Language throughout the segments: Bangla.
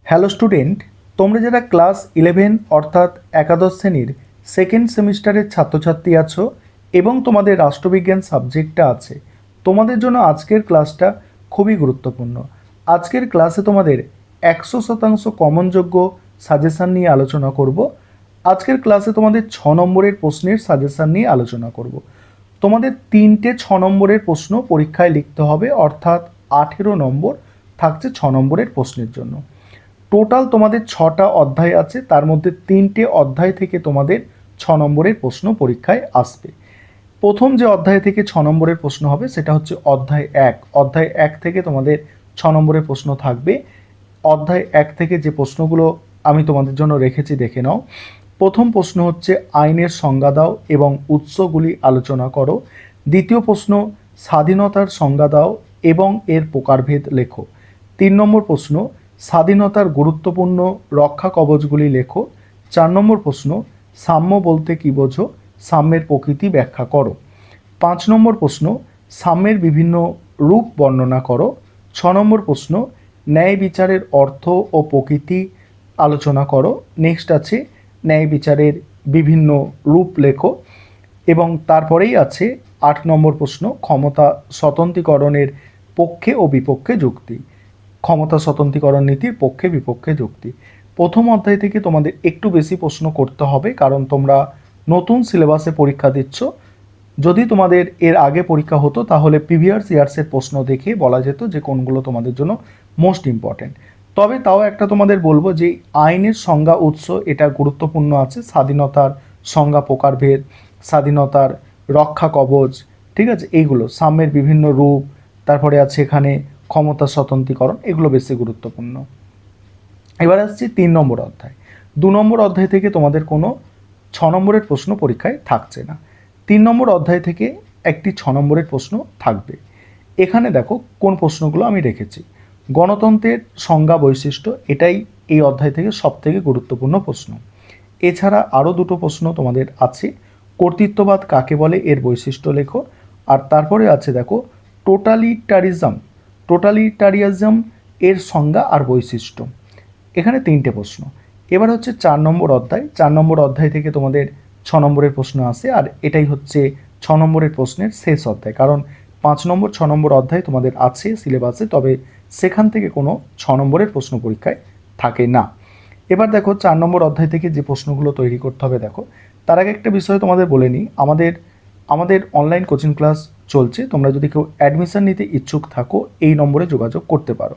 হ্যালো স্টুডেন্ট, তোমরা যারা ক্লাস 11 অর্থাৎ একাদশ শ্রেণীর সেকেন্ড সেমিস্টারের ছাত্রছাত্রী আছো এবং তোমাদের রাষ্ট্রবিজ্ঞান সাবজেক্টটা আছে, তোমাদের জন্য আজকের ক্লাসটা খুবই গুরুত্বপূর্ণ। আজকের ক্লাসে তোমাদের 100% কমনযোগ্য সাজেশান নিয়ে আলোচনা করব। আজকের ক্লাসে তোমাদের 6 নম্বরের প্রশ্নের সাজেশান নিয়ে আলোচনা করব। তোমাদের 3টে 6 নম্বরের প্রশ্ন পরীক্ষায় লিখতে হবে, অর্থাৎ 18 নম্বর থাকছে 6 নম্বরের প্রশ্নের জন্য। টোটাল তোমাদের 6টা অধ্যায় আছে, তার মধ্যে 3টে অধ্যায় থেকে তোমাদের 6 নম্বরের প্রশ্ন পরীক্ষায় আসবে। প্রথম যে অধ্যায় থেকে 6 নম্বরের প্রশ্ন হবে সেটা হচ্ছে অধ্যায় 1। অধ্যায় 1 থেকে তোমাদের 6 নম্বরের প্রশ্ন থাকবে। অধ্যায় 1 থেকে যে প্রশ্নগুলো আমি তোমাদের জন্য রেখেছি দেখে নাও। প্রথম প্রশ্ন হচ্ছে আইনের সংজ্ঞা দাও এবং উৎসগুলি আলোচনা করো। দ্বিতীয় প্রশ্ন স্বাধীনতার সংজ্ঞা দাও এবং এর প্রকারভেদ লেখো। 3 নম্বর প্রশ্ন স্বাধীনতার গুরুত্বপূর্ণ রক্ষা কবচগুলি লেখো। 4 নম্বর প্রশ্ন সাম্য বলতে কী বোঝো, সাম্যের প্রকৃতি ব্যাখ্যা করো। 5 নম্বর প্রশ্ন সাম্যের বিভিন্ন রূপ বর্ণনা করো। 6 নম্বর প্রশ্ন ন্যায় বিচারের অর্থ ও প্রকৃতি আলোচনা করো। নেক্সট আছে ন্যায় বিচারের বিভিন্ন রূপ লেখো। এবং তারপরেই আছে 8 নম্বর প্রশ্ন ক্ষমতা স্বতন্ত্রীকরণের পক্ষে ও বিপক্ষে যুক্তি। ক্ষমতা স্বতন্ত্রীকরণ নীতির পক্ষে বিপক্ষে যুক্তি। প্রথম অধ্যায় থেকে তোমাদের একটু বেশি প্রশ্ন করতে হবে, কারণ তোমরা নতুন সিলেবাসে পরীক্ষা দিচ্ছ। যদি তোমাদের এর আগে পরীক্ষা হতো তাহলে প্রিভিয়াস ইয়ার্সের প্রশ্ন দেখে বলা যেত যে কোনগুলো তোমাদের জন্য মোস্ট ইম্পর্টেন্ট। তবে তাও একটা তোমাদের বলবো যে আইনের সংজ্ঞা উৎস এটা গুরুত্বপূর্ণ আছে। স্বাধীনতার সংজ্ঞা প্রকারভেদ, স্বাধীনতার রক্ষা কবচ, ঠিক আছে, এইগুলো সাম্যের বিভিন্ন রূপ, তারপরে আছে এখানে ক্ষমতা স্বতন্ত্রীকরণ, এগুলো বেশি গুরুত্বপূর্ণ। এবার আসছি 3 নম্বর অধ্যায়। 2 নম্বর অধ্যায় থেকে তোমাদের কোনো 6 নম্বরের প্রশ্ন পরীক্ষায় থাকছে না। 3 নম্বর অধ্যায় থেকে একটি 6 নম্বরের প্রশ্ন থাকবে। এখানে দেখো কোন প্রশ্নগুলো আমি রেখেছি। গণতন্ত্রের সংজ্ঞা বৈশিষ্ট্য, এটাই এই অধ্যায় থেকে সবথেকে গুরুত্বপূর্ণ প্রশ্ন। এছাড়া আরও দুটো প্রশ্ন তোমাদের আছে। কর্তৃত্ববাদ কাকে বলে, এর বৈশিষ্ট্য লেখো। আর তারপরে আছে দেখো টোটালিটারিয়াজম এর সংজ্ঞা আর বৈশিষ্ট্য। এখানে 3টে প্রশ্ন। এবার হচ্ছে 4 নম্বর অধ্যায়। 4 নম্বর অধ্যায় থেকে তোমাদের 6 নম্বরের প্রশ্ন আসে, আর এটাই হচ্ছে 6 নম্বরের প্রশ্নের শেষ অধ্যায়, কারণ 5 নম্বর 6 নম্বর অধ্যায় তোমাদের আছে সিলেবাসে, তবে সেখান থেকে কোনো 6 নম্বরের প্রশ্ন পরীক্ষায় থাকে না। এবার দেখো 4 নম্বর অধ্যায় থেকে যে প্রশ্নগুলো তৈরি করতে হবে দেখো। তার আগে একটা বিষয় তোমাদের বলে নিই, আমাদের অনলাইন কোচিং ক্লাস চলছে। তোমরা যদি কেউ অ্যাডমিশন নিতে ইচ্ছুক থাকো এই নম্বরে যোগাযোগ করতে পারো।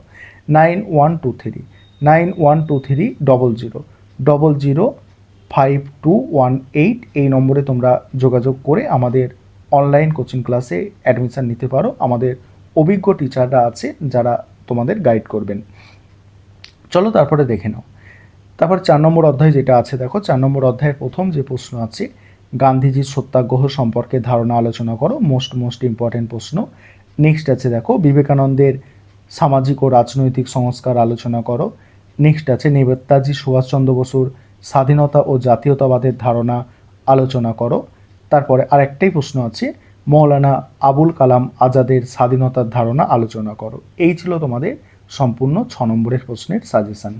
912300005218 এই নম্বরে তোমরা যোগাযোগ করে আমাদের অনলাইন কোচিং ক্লাসে অ্যাডমিশন নিতে পারো। আমাদের অভিজ্ঞ টিচাররা আছে যারা তোমাদের গাইড করবেন। চলো তারপরে দেখে নাও। তারপর 4 নম্বর অধ্যায় যেটা আছে দেখো। 4 নম্বর অধ্যায়ের প্রথম যে প্রশ্ন আছে গান্ধীজির সত্যাগ্রহ সম্পর্কে ধারণা আলোচনা করো। মোস্ট ইম্পর্টেন্ট প্রশ্ন। নেক্সট আছে দেখো বিবেকানন্দের সামাজিক ও রাজনৈতিক সংস্কার আলোচনা করো। নেক্সট আছে নেতাজি সুভাষচন্দ্র বসুর স্বাধীনতা ও জাতীয়তাবাদের ধারণা আলোচনা করো। তারপরে আরেকটাই প্রশ্ন আছে মৌলানা আবুল কালাম আজাদের স্বাধীনতার ধারণা আলোচনা করো। এই ছিল তোমাদের সম্পূর্ণ 6 নম্বরের প্রশ্নের সাজেশন।